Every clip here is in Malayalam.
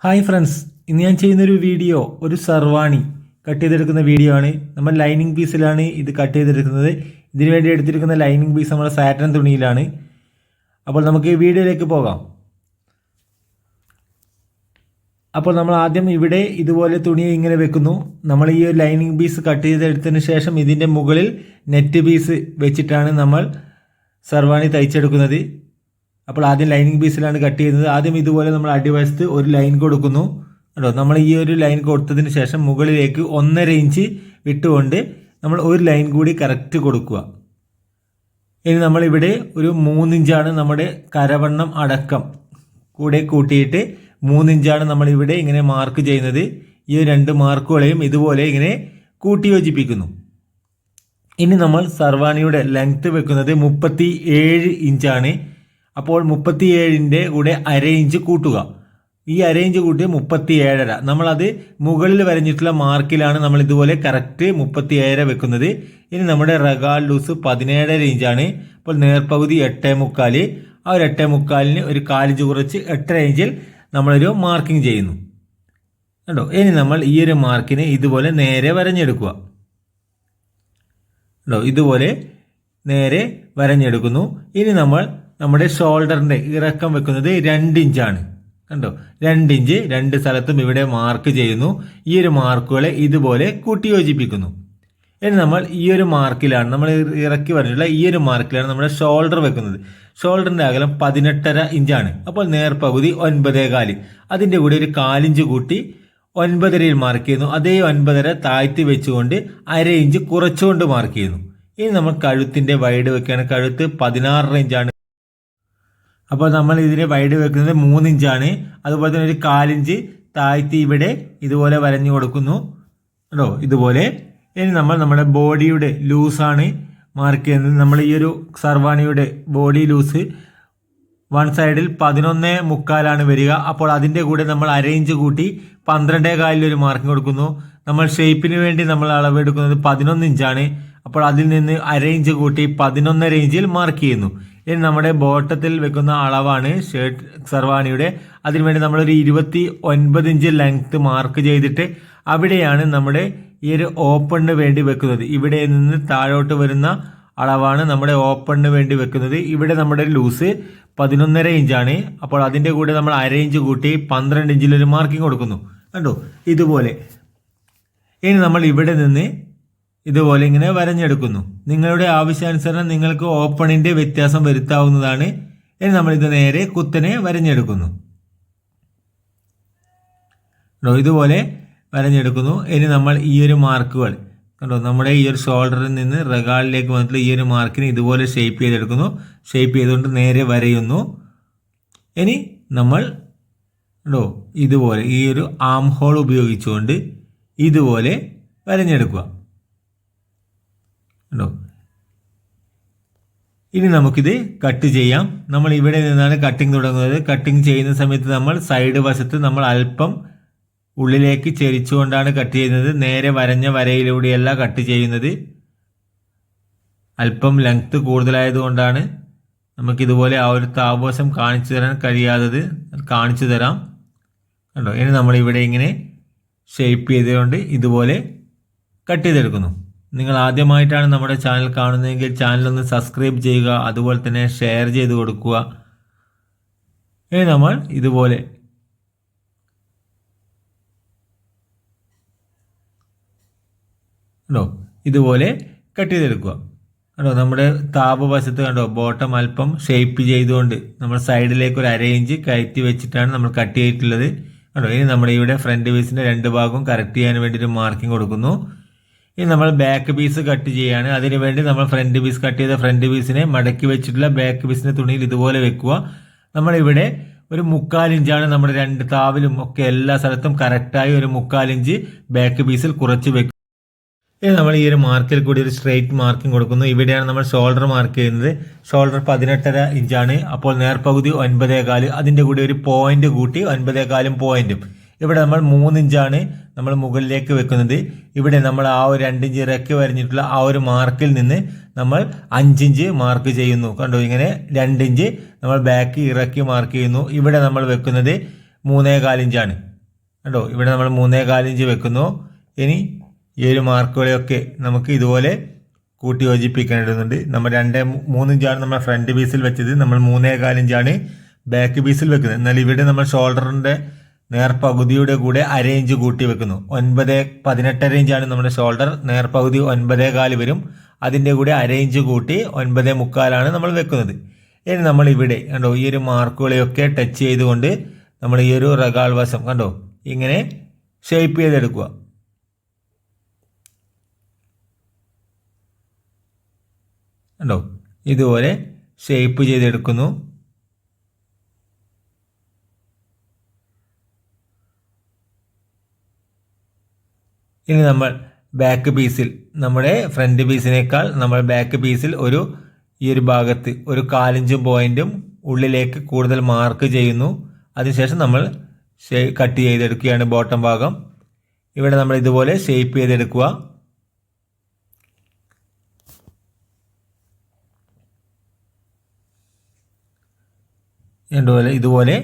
ഹായ് ഫ്രണ്ട്സ്, ഇന്ന് ഞാൻ ചെയ്യുന്നൊരു വീഡിയോ ഒരു സർവാണി കട്ട് ചെയ്തെടുക്കുന്ന വീഡിയോ ആണ്. നമ്മൾ ലൈനിങ് പീസിലാണ് ഇത് കട്ട് ചെയ്തെടുക്കുന്നത്. ഇതിനു വേണ്ടി എടുത്തിരിക്കുന്ന ലൈനിങ് പീസ് നമ്മുടെ സാറ്റൻ തുണിയിലാണ്. അപ്പോൾ നമുക്ക് ഈ വീഡിയോയിലേക്ക് പോകാം. അപ്പോൾ നമ്മൾ ആദ്യം ഇവിടെ ഇതുപോലെ തുണി ഇങ്ങനെ വെക്കുന്നു. നമ്മൾ ഈ ഒരു ലൈനിങ് പീസ് കട്ട് ചെയ്തെടുത്തതിന് ശേഷം ഇതിൻ്റെ മുകളിൽ നെറ്റ് പീസ് വെച്ചിട്ടാണ് നമ്മൾ സർവാണി തയ്ച്ചെടുക്കുന്നത്. അപ്പോൾ ആദ്യം ലൈനിങ് പീസിലാണ് കട്ട് ചെയ്യുന്നത്. ആദ്യം ഇതുപോലെ നമ്മൾ അടിവശത്ത് ഒരു ലൈൻ കൊടുക്കുന്നു കേട്ടോ. നമ്മൾ ഈ ഒരു ലൈൻ കൊടുത്തതിന് ശേഷം മുകളിലേക്ക് 1.5 ഇഞ്ച് വിട്ടുകൊണ്ട് നമ്മൾ ഒരു ലൈൻ കൂടി കറക്റ്റ് കൊടുക്കുക. ഇനി നമ്മളിവിടെ ഒരു 3 ഇഞ്ചാണ് നമ്മുടെ കരവണ്ണം അടക്കം കൂടെ കൂട്ടിയിട്ട് 3 ഇഞ്ചാണ് നമ്മളിവിടെ ഇങ്ങനെ മാർക്ക് ചെയ്യുന്നത്. ഈ 2 മാർക്കുകളെയും ഇതുപോലെ ഇങ്ങനെ കൂട്ടി യോജിപ്പിക്കുന്നു. ഇനി നമ്മൾ സർവാണിയുടെ ലെങ്ത് വെക്കുന്നത് 37 ഇഞ്ചാണ്. അപ്പോൾ 37ൻ്റെ കൂടെ 1/2 ഇഞ്ച് കൂട്ടുക. ഈ 1/2 ഇഞ്ച് കൂട്ടി 37.5. നമ്മളത് മുകളിൽ വരഞ്ഞിട്ടുള്ള മാർക്കിലാണ് നമ്മൾ ഇതുപോലെ കറക്റ്റ് 37 വെക്കുന്നത്. ഇനി നമ്മുടെ റഗാൾ ലൂസ് 17.5 ഇഞ്ചാണ്. അപ്പോൾ നേർപകുതി 8.25. ആ ഒരു 8.25-ന് ഒരു 4 ഇഞ്ച് കുറച്ച് 8.5 ഇഞ്ചിൽ നമ്മളൊരു മാർക്കിംഗ് ചെയ്യുന്നു കേട്ടോ. ഇനി നമ്മൾ ഈ ഒരു മാർക്കിനെ ഇതുപോലെ നേരെ വരഞ്ഞെടുക്കുക കേട്ടോ. ഇതുപോലെ നേരെ വരഞ്ഞെടുക്കുന്നു. ഇനി നമ്മൾ നമ്മുടെ ഷോൾഡറിൻ്റെ ഇറക്കം വെക്കുന്നത് 2 ഇഞ്ചാണ് കണ്ടോ. 2 ഇഞ്ച് 2 സ്ഥലത്തും ഇവിടെ മാർക്ക് ചെയ്യുന്നു. ഈ ഒരു മാർക്കുകളെ ഇതുപോലെ കൂട്ടി യോജിപ്പിക്കുന്നു. ഇനി നമ്മൾ ഈ ഒരു മാർക്കിലാണ് നമ്മൾ ഇറക്കി വരച്ചിട്ടുള്ള ഈ ഒരു മാർക്കിലാണ് നമ്മുടെ ഷോൾഡർ വെക്കുന്നത്. ഷോൾഡറിൻ്റെ അകലം 18.5 ഇഞ്ചാണ്. അപ്പോൾ നേർപകുതി 9.25. അതിൻ്റെ കൂടെ ഒരു 4 ഇഞ്ച് കൂട്ടി 9.5-ൽ മാർക്ക് ചെയ്യുന്നു. അതേ 9.5 താഴ്ത്തി വെച്ചുകൊണ്ട് 1/2 ഇഞ്ച് കുറച്ചുകൊണ്ട് മാർക്ക് ചെയ്യുന്നു. ഇനി നമ്മൾ കഴുത്തിൻ്റെ വൈഡ് വെക്കുകയാണ്. കഴുത്ത് 16 ഇഞ്ചാണ്. അപ്പോൾ നമ്മൾ ഇതിന് വൈഡ് വെക്കുന്നത് 3 ഇഞ്ചാണ്. അതുപോലെ തന്നെ ഒരു 4 ഇഞ്ച് താഴ്ത്തി ഇവിടെ ഇതുപോലെ വരഞ്ഞു കൊടുക്കുന്നു കേട്ടോ. ഇതുപോലെ ഇനി നമ്മൾ നമ്മുടെ ബോഡിയുടെ ലൂസാണ് മാർക്ക് ചെയ്യുന്നത്. നമ്മൾ ഈ ഒരു സർവാണിയുടെ ബോഡി ലൂസ് വൺ സൈഡിൽ 11.25 വരിക. അപ്പോൾ അതിൻ്റെ കൂടെ നമ്മൾ 1/2 ഇഞ്ച് കൂട്ടി 12.25 ഒരു മാർക്കിംഗ് കൊടുക്കുന്നു. നമ്മൾ ഷേപ്പിന് വേണ്ടി നമ്മൾ അളവെടുക്കുന്നത് 11 ഇഞ്ചാണ്. അപ്പോൾ അതിൽ നിന്ന് 1/2 ഇഞ്ച് കൂട്ടി 11.5 ഇഞ്ചിൽ മാർക്ക് ചെയ്യുന്നു. ഇനി നമ്മുടെ ബോട്ടത്തിൽ വെക്കുന്ന അളവാണ് ഷർട്ട് സർവാണിയുടെ. അതിനുവേണ്ടി നമ്മളൊരു 29 ഇഞ്ച് ലെങ്ത് മാർക്ക് ചെയ്തിട്ട് അവിടെയാണ് നമ്മുടെ ഈ ഒരു ഓപ്പണിന് വേണ്ടി വെക്കുന്നത്. ഇവിടെ നിന്ന് താഴോട്ട് വരുന്ന അളവാണ് നമ്മുടെ ഓപ്പണിന് വേണ്ടി വെക്കുന്നത്. ഇവിടെ നമ്മുടെ ലൂസ് 11.5 ഇഞ്ചാണ്. അപ്പോൾ അതിൻ്റെ കൂടെ നമ്മൾ 1/2 ഇഞ്ച് കൂട്ടി 12 ഇഞ്ചിലൊരു മാർക്കിംഗ് കൊടുക്കുന്നു കണ്ടോ. ഇതുപോലെ ഇനി നമ്മൾ ഇവിടെ നിന്ന് ഇതുപോലെ ഇങ്ങനെ വരഞ്ഞെടുക്കുന്നു. നിങ്ങളുടെ ആവശ്യാനുസരണം നിങ്ങൾക്ക് ഓപ്പണിൻ്റെ വ്യത്യാസം വരുത്താവുന്നതാണ്. ഇനി നമ്മളിത് നേരെ കുത്തനെ വരഞ്ഞെടുക്കുന്നു. ഇതുപോലെ വരഞ്ഞെടുക്കുന്നു. ഇനി നമ്മൾ ഈ ഒരു മാർക്കുകൾ കണ്ടോ, നമ്മുടെ ഈ ഒരു ഷോൾഡറിൽ നിന്ന് റഗാളിലേക്ക് വന്നിട്ടുള്ള ഈ ഒരു മാർക്കിനെ ഇതുപോലെ ഷേപ്പ് ചെയ്തെടുക്കുന്നു. ഷേപ്പ് ചെയ്തുകൊണ്ട് നേരെ വരയുന്നു. ഇനി നമ്മൾ കണ്ടോ ഇതുപോലെ ഈ ഒരു ആം ഹോൾ ഉപയോഗിച്ചുകൊണ്ട് ഇതുപോലെ വരഞ്ഞെടുക്കുക ോ. ഇനി നമുക്കിത് കട്ട് ചെയ്യാം. നമ്മൾ ഇവിടെ നിന്നാണ് കട്ടിങ് തുടങ്ങുന്നത്. കട്ടിങ് ചെയ്യുന്ന സമയത്ത് നമ്മൾ സൈഡ് വശത്ത് നമ്മൾ അല്പം ഉള്ളിലേക്ക് ചെരിച്ചുകൊണ്ടാണ് കട്ട് ചെയ്യുന്നത്. നേരെ വരഞ്ഞ വരയിലൂടെയല്ല കട്ട് ചെയ്യുന്നത്. അല്പം ലെങ്ത് കൂടുതലായതുകൊണ്ടാണ് നമുക്കിതുപോലെ ആ ഒരു താപവശം കാണിച്ചു തരാൻ കഴിയാത്തത്. കാണിച്ചു തരാം കണ്ടോ. ഇനി നമ്മൾ ഇവിടെ ഇങ്ങനെ ഷേപ്പ് ചെയ്തുകൊണ്ട് ഇതുപോലെ കട്ട് ചെയ്തെടുക്കുന്നു. നിങ്ങൾ ആദ്യമായിട്ടാണ് നമ്മുടെ ചാനൽ കാണുന്നതെങ്കിൽ ചാനലൊന്ന് സബ്സ്ക്രൈബ് ചെയ്യുക. അതുപോലെ തന്നെ ഷെയർ ചെയ്ത് കൊടുക്കുക. ഇനി നമ്മൾ ഇതുപോലെ കണ്ടോ ഇതുപോലെ കട്ട് ചെയ്തെടുക്കുക കണ്ടോ. നമ്മുടെ താപവശത്ത് കണ്ടോ ബോട്ടം അല്പം ഷേപ്പ് ചെയ്തുകൊണ്ട് നമ്മൾ സൈഡിലേക്ക് ഒരു 1/2 ഇഞ്ച് കയറ്റി വെച്ചിട്ടാണ് നമ്മൾ കട്ട് ചെയ്തിട്ടുള്ളത് കണ്ടോ. ഇനി നമ്മുടെ ഇവിടെ ഫ്രണ്ട് പീസിൻ്റെ 2 ഭാഗവും കറക്റ്റ് ചെയ്യാൻ വേണ്ടി ഒരു മാർക്കിംഗ് കൊടുക്കുന്നു. ഇനി നമ്മൾ ബാക്ക് പീസ് കട്ട് ചെയ്യുകയാണ്. അതിനുവേണ്ടി നമ്മൾ ഫ്രണ്ട് പീസ് കട്ട് ചെയ്ത ഫ്രണ്ട് പീസിനെ മടക്കി വെച്ചിട്ടുള്ള ബാക്ക് പീസിൻ്റെ തുണിയിൽ ഇതുപോലെ വെക്കുക. നമ്മളിവിടെ ഒരു 3/4 ഇഞ്ചാണ് നമ്മുടെ 2 താവിലും ഒക്കെ എല്ലാ സ്ഥലത്തും കറക്റ്റായി ഒരു 3/4 ഇഞ്ച് ബാക്ക് പീസിൽ കുറച്ച് വെക്കും. ഇനി നമ്മൾ ഈ ഒരു മാർക്കിൽ കൂടി ഒരു സ്ട്രെയിറ്റ് മാർക്കിംഗ് കൊടുക്കുന്നു. ഇവിടെയാണ് നമ്മൾ ഷോൾഡർ മാർക്ക് ചെയ്യുന്നത്. ഷോൾഡർ 18.5 ഇഞ്ചാണ്. അപ്പോൾ നേർപകുതി 9.25. അതിൻ്റെ കൂടി ഒരു പോയിന്റ് കൂട്ടി 9.25 പോയിന്റും. ഇവിടെ നമ്മൾ 3 ഇഞ്ചാണ് നമ്മൾ മുകളിലേക്ക് വെക്കുന്നത്. ഇവിടെ നമ്മൾ ആ ഒരു 2 ഇഞ്ച് ഇറക്കി വരഞ്ഞിട്ടുള്ള ആ ഒരു മാർക്കിൽ നിന്ന് നമ്മൾ 5 ഇഞ്ച് മാർക്ക് ചെയ്യുന്നു കണ്ടോ. ഇങ്ങനെ 2 ഇഞ്ച് നമ്മൾ ബാക്ക് ഇറക്കി മാർക്ക് ചെയ്യുന്നു. ഇവിടെ നമ്മൾ വെക്കുന്നത് 3.25 ഇഞ്ചാണ് കണ്ടോ, ഇവിടെ നമ്മൾ 3.25 ഇഞ്ച് വെക്കുന്നു. ഇനി ഈ ഒരു മാർക്കുകളെയൊക്കെ നമുക്ക് ഇതുപോലെ കൂട്ടി യോജിപ്പിക്കേണ്ടതുണ്ട്. നമ്മൾ 2-3 ഇഞ്ചാണ് നമ്മൾ ഫ്രണ്ട് പീസിൽ വെച്ചത്, നമ്മൾ 3.25 ഇഞ്ചാണ് ബാക്ക് പീസിൽ വെക്കുന്നത്. എന്നാൽ ഇവിടെ നമ്മൾ ഷോൾഡറിൻ്റെ നേർപകുതിയുടെ കൂടെ 1/2 ഇഞ്ച് കൂട്ടി വെക്കുന്നു. 9-18 ഇഞ്ചാണ് നമ്മുടെ ഷോൾഡർ, നേർപകുതി 9.25 വരും. അതിൻ്റെ കൂടെ 1/2 ഇഞ്ച് കൂട്ടി 9.25 നമ്മൾ വെക്കുന്നത്. ഇനി നമ്മൾ ഇവിടെ കണ്ടോ ഈ ഒരു മാർക്കുകളെയൊക്കെ ടച്ച് ചെയ്തുകൊണ്ട് നമ്മൾ ഈ ഒരു റഗാൾ വശം കണ്ടോ ഇങ്ങനെ ഷേപ്പ് ചെയ്തെടുക്കുക. കണ്ടോ, ഇതുപോലെ ഷേപ്പ് ചെയ്തെടുക്കുന്നു. ഇനി നമ്മൾ ബാക്ക് പീസിൽ, നമ്മുടെ ഫ്രണ്ട് പീസിനേക്കാൾ നമ്മൾ ബാക്ക് പീസിൽ ഈ ഒരു ഭാഗത്ത് ഒരു 1/4 ഇഞ്ച് പോയിന്റും ഉള്ളിലേക്ക് കൂടുതൽ മാർക്ക് ചെയ്യുന്നു. അതിനുശേഷം നമ്മൾ കട്ട് ചെയ്തെടുക്കുകയാണ് ബോട്ടം ഭാഗം. ഇവിടെ നമ്മൾ ഇതുപോലെ ഷേപ്പ് ചെയ്തെടുക്കുക. ഇതുപോലെ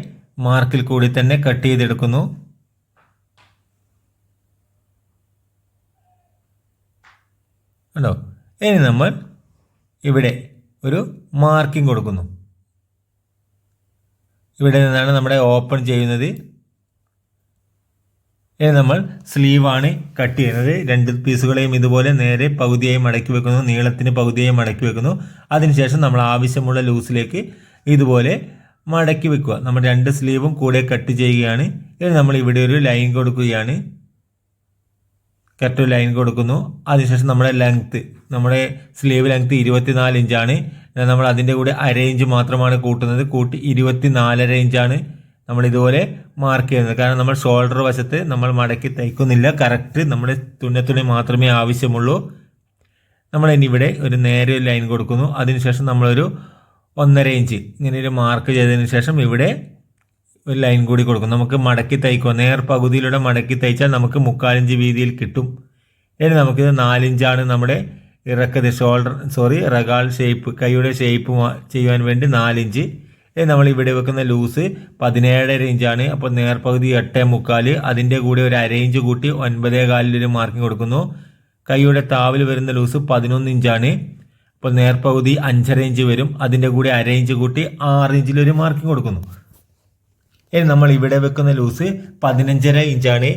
മാർക്കിൽ കൂടി തന്നെ കട്ട് ചെയ്തെടുക്കുന്നു. കണ്ടോ, ഇനി നമ്മൾ ഇവിടെ ഒരു മാർക്കിംഗ് കൊടുക്കുന്നു. ഇവിടെ നിന്നാണ് നമ്മുടെ ഓപ്പൺ ചെയ്യുന്നത്. ഇനി നമ്മൾ സ്ലീവാണ് കട്ട് ചെയ്യുന്നത്. 2 പീസുകളെയും ഇതുപോലെ നേരെ പകുതിയായി മടക്കി വെക്കുന്നു, നീളത്തിന് പകുതിയായി മടക്കി വെക്കുന്നു. അതിനുശേഷം നമ്മൾ ആവശ്യമുള്ള ലൂസിലേക്ക് ഇതുപോലെ മടക്കി വെക്കുക. നമ്മൾ 2 സ്ലീവും കൂടെ കട്ട് ചെയ്യുകയാണ്. ഇനി നമ്മൾ ഇവിടെ ഒരു ലൈൻ കൊടുക്കുകയാണ്. കറക്റ്റ് ലൈൻ കൊടുക്കുന്നു. അതിനുശേഷം നമ്മുടെ സ്ലീവ് ലെങ്ത്ത് 24 ഇഞ്ചാണ്. നമ്മൾ അതിൻ്റെ കൂടെ 1/2 ഇഞ്ച് മാത്രമാണ് കൂട്ടുന്നത്. കൂട്ടി 24.5 ഇഞ്ചാണ് നമ്മൾ ഇതുപോലെ മാർക്ക് ചെയ്യുന്നത്. കാരണം നമ്മൾ ഷോൾഡർ വശത്ത് നമ്മൾ മടക്കി തയ്ക്കുന്നില്ല. കറക്റ്റ് നമ്മുടെ തുണി മാത്രമേ ആവശ്യമുള്ളൂ. നമ്മൾ ഇനി ഇവിടെ ഒരു നേരെ ലൈൻ കൊടുക്കുന്നു. അതിനുശേഷം നമ്മളൊരു 1.5 ഇഞ്ച് ഇങ്ങനെ ഒരു മാർക്ക് ചെയ്തതിന് ശേഷം ഇവിടെ ഒരു ലൈൻ കൂടി കൊടുക്കും. നമുക്ക് മടക്കി തയ്ക്കുക. നേർ പകുതിയിലൂടെ മടക്കി തയ്ച്ചാൽ നമുക്ക് 3/4 ഇഞ്ച് വീതിയിൽ കിട്ടും. ഇനി നമുക്കിത് 4 ഇഞ്ചാണ് നമ്മുടെ റഗാൾ ഷേപ്പ്, കൈയുടെ ഷേപ്പ് ചെയ്യുവാൻ വേണ്ടി 4 ഇഞ്ച്. ഇനി നമ്മൾ ഇവിടെ വെക്കുന്ന ലൂസ് 17.5 ഇഞ്ചാണ്. അപ്പോൾ നേർപകുതി 8.25, അതിൻ്റെ കൂടെ ഒരു 1/2 ഇഞ്ച് കൂട്ടി 9.25 ഒരു മാർക്കിംഗ് കൊടുക്കുന്നു. കൈയുടെ താവിൽ വരുന്ന ലൂസ് 11 ഇഞ്ചാണ്. അപ്പോൾ നേർപകുതി 5.5 ഇഞ്ച് വരും. അതിൻ്റെ കൂടെ 1/2 ഇഞ്ച് കൂട്ടി 6 ഇഞ്ചിലൊരു മാർക്കിംഗ് കൊടുക്കുന്നു. ഇനി നമ്മൾ ഇവിടെ വെക്കുന്ന ലൂസ് 15.5 ഇഞ്ചാണ്.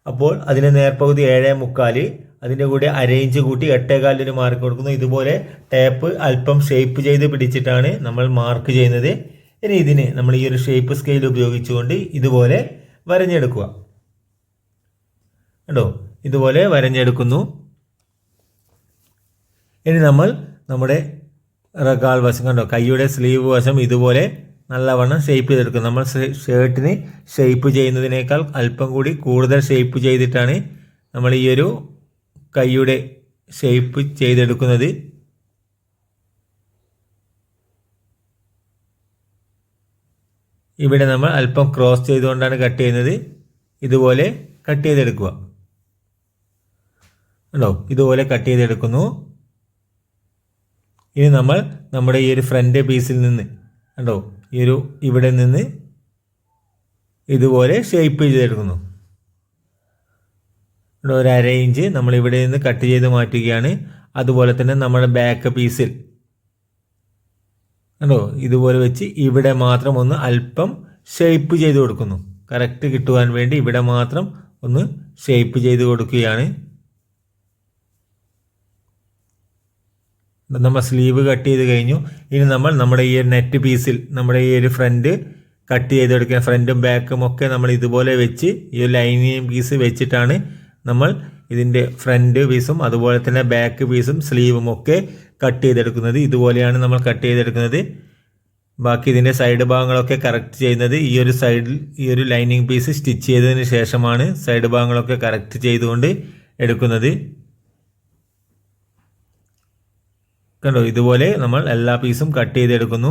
അപ്പോൾ അതിന് നേർപകുതി 7.25, അതിൻ്റെ കൂടെ 1/2 ഇഞ്ച് കൂട്ടി 8.25 മാർക്ക് കൊടുക്കുന്നു. ഇതുപോലെ ടേപ്പ് അല്പം ഷേപ്പ് ചെയ്ത് പിടിച്ചിട്ടാണ് നമ്മൾ മാർക്ക് ചെയ്യുന്നത്. ഇനി ഇതിന് നമ്മൾ ഈ ഒരു ഷേപ്പ് സ്കെയിൽ ഉപയോഗിച്ചുകൊണ്ട് ഇതുപോലെ വരഞ്ഞെടുക്കുക. കണ്ടോ, ഇതുപോലെ വരഞ്ഞെടുക്കുന്നു. ഇനി നമ്മൾ നമ്മുടെ റഗാൾ വശം കണ്ടോ, കൈയുടെ സ്ലീവ് വശം ഇതുപോലെ നല്ലവണ്ണം ഷേപ്പ് ചെയ്തെടുക്കും. നമ്മൾ ഷർട്ടിന് ഷേപ്പ് ചെയ്യുന്നതിനേക്കാൾ അല്പം കൂടി കൂടുതൽ ഷേപ്പ് ചെയ്തിട്ടാണ് നമ്മൾ ഈ ഒരു കൈയുടെ ഷേപ്പ് ചെയ്തെടുക്കുന്നത്. ഇവിടെ നമ്മൾ അല്പം ക്രോസ് ചെയ്തുകൊണ്ടാണ് കട്ട് ചെയ്യുന്നത്. ഇതുപോലെ കട്ട് ചെയ്തെടുക്കുക. കണ്ടോ, ഇതുപോലെ കട്ട് ചെയ്തെടുക്കുന്നു. ഇനി നമ്മൾ നമ്മുടെ ഈ ഒരു ഫ്രണ്ട് പീസിൽ നിന്ന് കണ്ടോ ഇവിടെ നിന്ന് ഇതുപോലെ ഷേപ്പ് ചെയ്തെടുക്കുന്നു. ഒരു 1/2 ഇഞ്ച് നമ്മൾ ഇവിടെ നിന്ന് കട്ട് ചെയ്ത് മാറ്റുകയാണ്. അതുപോലെ തന്നെ നമ്മുടെ ബാക്ക് പീസിൽ കണ്ടോ ഇതുപോലെ വെച്ച് ഇവിടെ മാത്രം ഒന്ന് അല്പം ഷേപ്പ് ചെയ്ത് കൊടുക്കുന്നു. കറക്റ്റ് കിട്ടുവാൻ വേണ്ടി ഇവിടെ മാത്രം ഒന്ന് ഷേപ്പ് ചെയ്ത് കൊടുക്കുകയാണ്. നമ്മൾ സ്ലീവ് കട്ട് ചെയ്ത് കഴിഞ്ഞു. ഇനി നമ്മൾ നമ്മുടെ ഈ നെറ്റ് പീസിൽ നമ്മുടെ ഈ ഒരു ഫ്രണ്ട് കട്ട് ചെയ്തെടുക്കുക. ഫ്രണ്ടും ബാക്കും ഒക്കെ നമ്മൾ ഇതുപോലെ വെച്ച് ഈ ഒരു ലൈനിങ് പീസ് വെച്ചിട്ടാണ് നമ്മൾ ഇതിൻ്റെ ഫ്രണ്ട് പീസും അതുപോലെ തന്നെ ബാക്ക് പീസും സ്ലീവും ഒക്കെ കട്ട് ചെയ്തെടുക്കുന്നത്. ഇതുപോലെയാണ് നമ്മൾ കട്ട് ചെയ്തെടുക്കുന്നത്. ബാക്കി ഇതിൻ്റെ സൈഡ് ഭാഗങ്ങളൊക്കെ കറക്റ്റ് ചെയ്യുന്നത് ഈ ഒരു സൈഡിൽ ഈ ഒരു ലൈനിങ് പീസ് സ്റ്റിച്ച് ചെയ്തതിന് ശേഷമാണ് സൈഡ് ഭാഗങ്ങളൊക്കെ കറക്റ്റ് ചെയ്തുകൊണ്ട് എടുക്കുന്നത്. കണ്ടോ, ഇതുപോലെ നമ്മൾ എല്ലാ പീസും കട്ട് ചെയ്തെടുക്കുന്നു.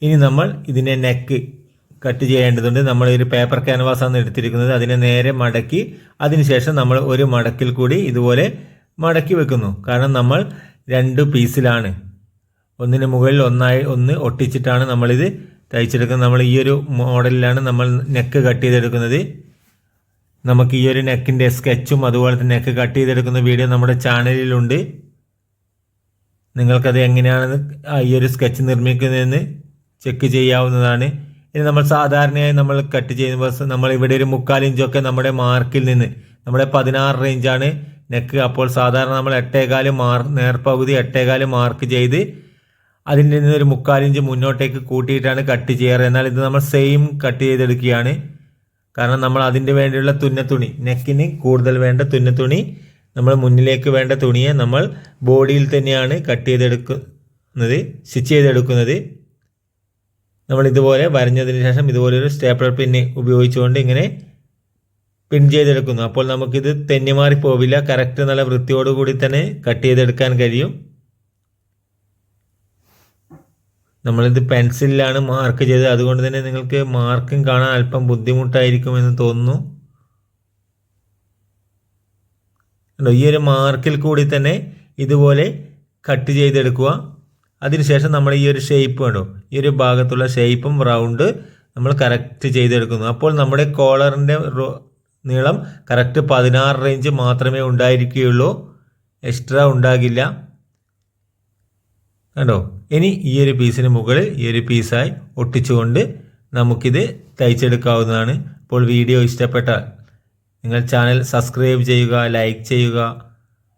ഇനി നമ്മൾ ഇതിൻ്റെ നെക്ക് കട്ട് ചെയ്യേണ്ടതുണ്ട്. നമ്മൾ ഒരു പേപ്പർ ക്യാൻവാസാണ് എടുത്തിരിക്കുന്നത്. അതിനെ നേരെ മടക്കി അതിനുശേഷം നമ്മൾ ഒരു മടക്കിൽ കൂടി ഇതുപോലെ മടക്കി വെക്കുന്നു. കാരണം നമ്മൾ 2 പീസിലാണ്, ഒന്നിന് മുകളിൽ ഒന്ന് ഒട്ടിച്ചിട്ടാണ് നമ്മളിത് തയ്ച്ചെടുക്കുന്നത്. നമ്മൾ ഈ ഒരു മോഡലിലാണ് നമ്മൾ നെക്ക് കട്ട് ചെയ്തെടുക്കുന്നത്. നമുക്ക് ഈ ഒരു നെക്കിൻ്റെ സ്കെച്ചും അതുപോലെ തന്നെ നെക്ക് കട്ട് ചെയ്തെടുക്കുന്ന വീഡിയോ നമ്മുടെ ചാനലിലുണ്ട്. നിങ്ങൾക്കത് എങ്ങനെയാണെന്ന് ഈ ഒരു സ്കെച്ച് നിർമ്മിക്കുന്നതെന്ന് ചെക്ക് ചെയ്യാവുന്നതാണ്. ഇനി നമ്മൾ സാധാരണയായി നമ്മൾ കട്ട് ചെയ്യുമ്പോൾ നമ്മൾ ഇവിടെ ഒരു 3/4 ഇഞ്ചൊക്കെ നമ്മുടെ മാർക്കിൽ നിന്ന്, നമ്മുടെ 16 റേഞ്ചാണ് നെക്ക്. അപ്പോൾ സാധാരണ നമ്മൾ 8.25 നേർപകുതി 8.25 മാർക്ക് ചെയ്ത് അതിൻ്റെ നിന്ന് ഒരു 3/4 ഇഞ്ച് മുന്നോട്ടേക്ക് കൂട്ടിയിട്ടാണ് കട്ട് ചെയ്യാറ്. എന്നാൽ ഇത് നമ്മൾ സെയിം കട്ട് ചെയ്തെടുക്കുകയാണ്. കാരണം നമ്മൾ അതിൻ്റെ വേണ്ടിയുള്ള തുന്നത്തുണി, നെക്കിന് കൂടുതൽ വേണ്ട തുന്നത്തുണി, നമ്മൾ മുന്നിലേക്ക് വേണ്ട തുണിയെ നമ്മൾ ബോഡിയിൽ തന്നെയാണ് കട്ട് ചെയ്തെടുക്കുന്നത്, സ്റ്റിച്ച് ചെയ്തെടുക്കുന്നത്. നമ്മൾ ഇതുപോലെ വരഞ്ഞതിന് ശേഷം ഇതുപോലെ ഒരു സ്റ്റേപ്ലർ പിന്ന് ഉപയോഗിച്ചുകൊണ്ട് ഇങ്ങനെ പിൻ ചെയ്തെടുക്കുന്നു. അപ്പോൾ നമുക്കിത് തെന്നിമാറി പോവില്ല, കറക്റ്റ് നല്ല വൃത്തിയോടുകൂടി തന്നെ കട്ട് ചെയ്തെടുക്കാൻ കഴിയും. നമ്മളിത് പെൻസിലിലാണ് മാർക്ക് ചെയ്തത്, അതുകൊണ്ട് തന്നെ നിങ്ങൾക്ക് മാർക്കും കാണാൻ അല്പം ബുദ്ധിമുട്ടായിരിക്കുമെന്ന് തോന്നുന്നു. ഈ ഒരു മാർക്കിൽ കൂടി തന്നെ ഇതുപോലെ കട്ട് ചെയ്തെടുക്കുക. അതിനുശേഷം നമ്മൾ ഈ ഒരു ഷേപ്പ് വേണോ, ഈ ഒരു ഭാഗത്തുള്ള ഷേപ്പും റൗണ്ട് നമ്മൾ കറക്റ്റ് ചെയ്തെടുക്കുന്നു. അപ്പോൾ നമ്മുടെ കോളറിൻ്റെ നീളം കറക്റ്റ് 16 റേഞ്ച് മാത്രമേ ഉണ്ടായിരിക്കുകയുള്ളൂ, എക്സ്ട്രാ ഉണ്ടാകില്ല. കണ്ടോ? ഇനി ഈ ഒരു പീസിന് മുകളിൽ ഈ ഒരു പീസായി ഒട്ടിച്ചുകൊണ്ട് നമുക്കിത് തയ്ച്ചെടുക്കാവുന്നതാണ്. അപ്പോൾ വീഡിയോ ഇഷ്ടപ്പെട്ടാൽ നിങ്ങൾ ചാനൽ സബ്സ്ക്രൈബ് ചെയ്യുക, ലൈക്ക് ചെയ്യുക.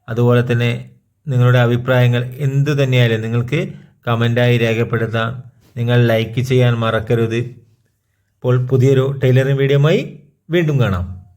അതുപോലെ തന്നെ നിങ്ങളുടെ അഭിപ്രായങ്ങൾ എന്തു തന്നെയായാലും നിങ്ങൾക്ക് കമൻ്റായി രേഖപ്പെടുത്താം. നിങ്ങൾ ലൈക്ക് ചെയ്യാൻ മറക്കരുത്. അപ്പോൾ പുതിയൊരു ടൈലറിംഗ് വീഡിയോയുമായി വീണ്ടും കാണാം.